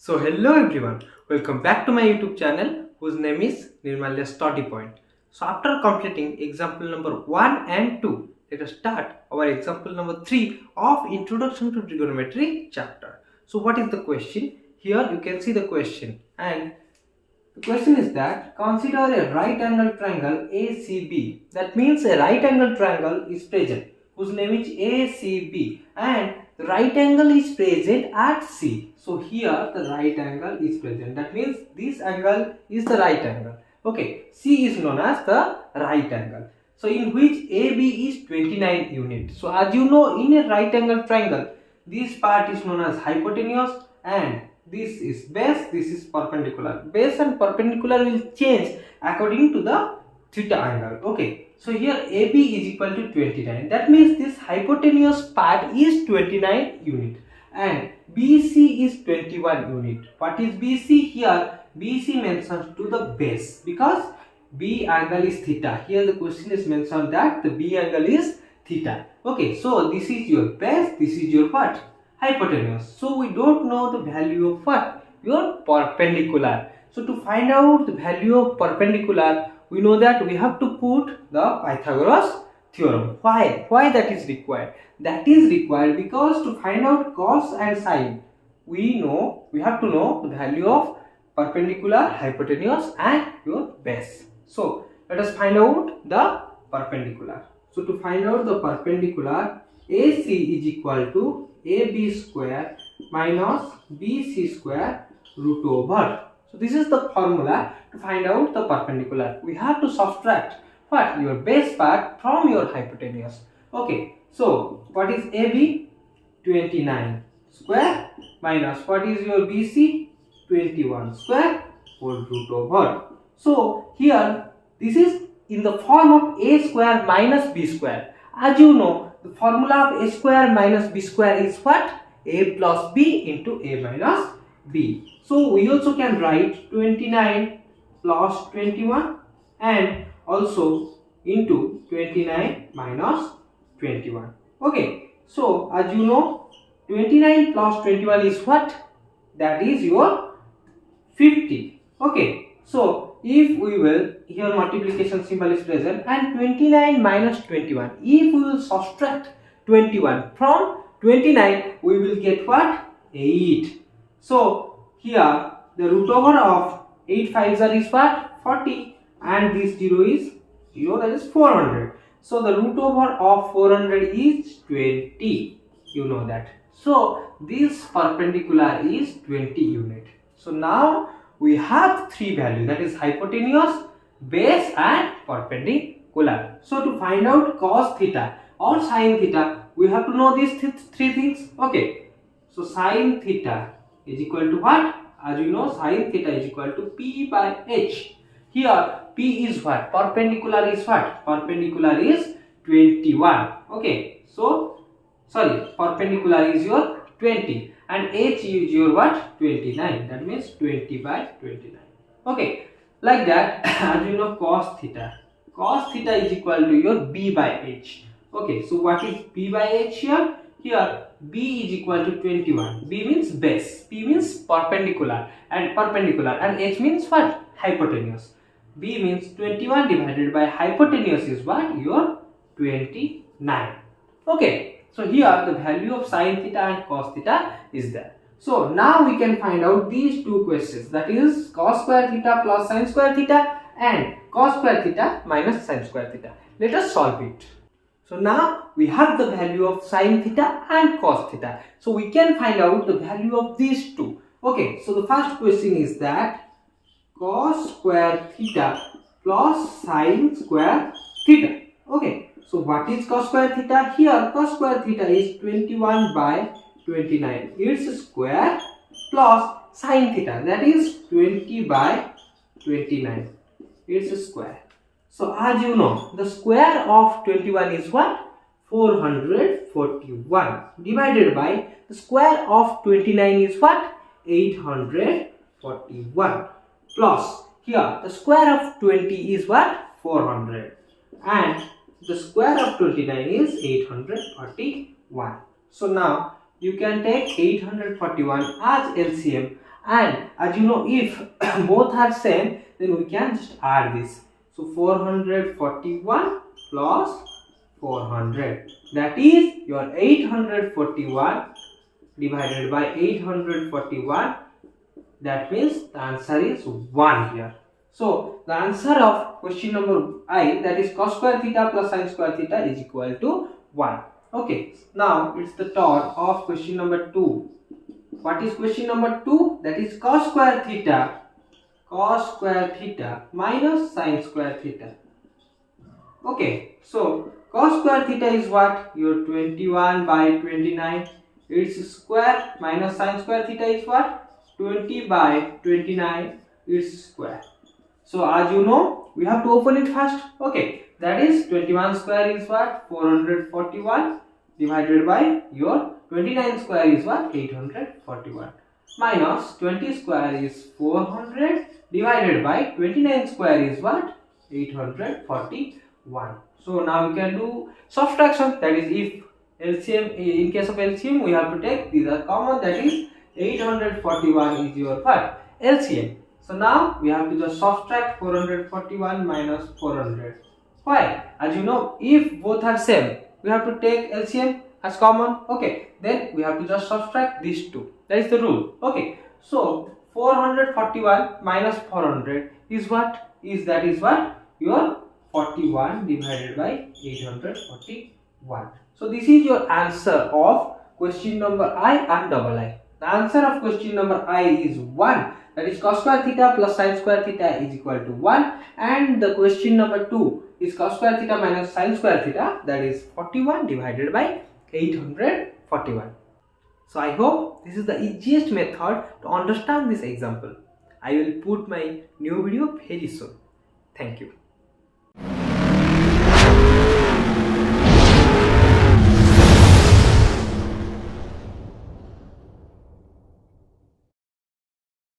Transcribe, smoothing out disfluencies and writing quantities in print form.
So hello everyone, welcome back to my YouTube channel whose name is Nirmalya Study Point. So after completing example number 1 and 2, let us start our example number 3 of Introduction to Trigonometry chapter. So what is the question? Here you can see the question, and the question is that consider a right angle triangle ACB. That means a right angle triangle is present whose name is ACB, and the right angle is present at C. So here the right angle is present. That means this angle is the right angle. Okay, C is known as the right angle. So in which AB is 29 units. So as you know, in a right angle triangle, this part is known as hypotenuse and this is base, this is perpendicular. Base and perpendicular will change according to the theta angle. Okay, so here AB is equal to 29. That means this hypotenuse part is 29 unit and BC is 21 unit. What is BC? Here BC mentions to the base because B angle is theta. Here the question is mentioned that the B angle is theta. Okay, so this is your base, this is your what? Hypotenuse. So we don't know the value of what? Your perpendicular. So to find out the value of perpendicular, we know that we have to put the Pythagoras theorem. Why that is required? That is required because to find out cos and sine, we have to know the value of perpendicular, hypotenuse and your base. So let us find out the perpendicular. So to find out the perpendicular, AC is equal to AB square minus BC square root over. So this is the formula to find out the perpendicular. We have to subtract what? Your base part from your hypotenuse. Okay, so what is AB? 29 square minus what is your BC? 21 square whole root over. So here this is in the form of A square minus B square. As you know, the formula of A square minus B square is what? A plus B into A minus B. So we also can write 29 plus 21 and also into 29 minus 21. Okay, so as you know, 29 plus 21 is what? That is your 50. Okay, so if we will, here multiplication symbol is present and 29 minus 21, if we will subtract 21 from 29, we will get what? 8. So here the root over of 8 5s is what? 40 and this 0 is 0, that is 400. So the root over of 400 is 20. You know that. So this perpendicular is 20 unit. So now we have three values, that is hypotenuse, base and perpendicular. So to find out cos theta or sin theta, we have to know these three things. Okay, so sin theta is equal to what? As you know, sin theta is equal to P by H. Here P is what? Perpendicular is what? Perpendicular is 21. Okay, so sorry, perpendicular is your 20 and H is your what? 29. That means 20 by 29. Okay, like that. As you know, cos theta is equal to your B by H. Okay, so what is B by H here? Here B is equal to 21. B means base, P means perpendicular and H means what? Hypotenuse. B means 21 divided by hypotenuse is what? Your 29. Okay, so here the value of sin theta and cos theta is there. So now we can find out these two questions, that is cos square theta plus sin square theta and cos square theta minus sin square theta. Let us solve it. So now we have the value of sin theta and cos theta. So we can find out the value of these two. Okay, so the first question is that cos square theta plus sin square theta. Okay, so what is cos square theta? Here cos square theta is 21 by 29, its square, plus sin theta, that is 20 by 29, its square. So as you know, the square of 21 is what? 441 divided by the square of 29 is what? 841 plus here the square of 20 is what? 400 and the square of 29 is 841. So now you can take 841 as LCM And as you know, if both are same, then we can just add this. So 441 plus 400, that is your 841 divided by 841. That means the answer is 1 here. So the answer of question number I, that is cos square theta plus sin square theta, is equal to 1. Okay, now it's the turn of question number 2. What is question number 2? That is cos square theta minus sin square theta. Okay, so cos square theta is what? Your 21 by 29. Its square minus sin square theta is what? 20 by 29 its square. So as you know, we have to open it first. Okay, that is 21 square is what? 441 divided by your 29 square is what? 841 minus 20 square is 400 divided by 29 square is what? 841. So now we can do subtraction, that is if LCM, in case of LCM we have to take these are common, that is 841 is your what? LCM. So now we have to just subtract 441 minus 400. Why? As you know, if both are same, we have to take LCM as common. Okay, then we have to just subtract these two. That is the rule. Okay, so 441 minus 400 is what? That is what? Your 41 divided by 841. So this is your answer of question number I and double I. The answer of question number I is 1. That is cos square theta plus sin square theta is equal to 1. And the question number 2 is cos square theta minus sin square theta, that is 41 divided by 841. So I hope this is the easiest method to understand this example. I will put my new video very soon. Thank you.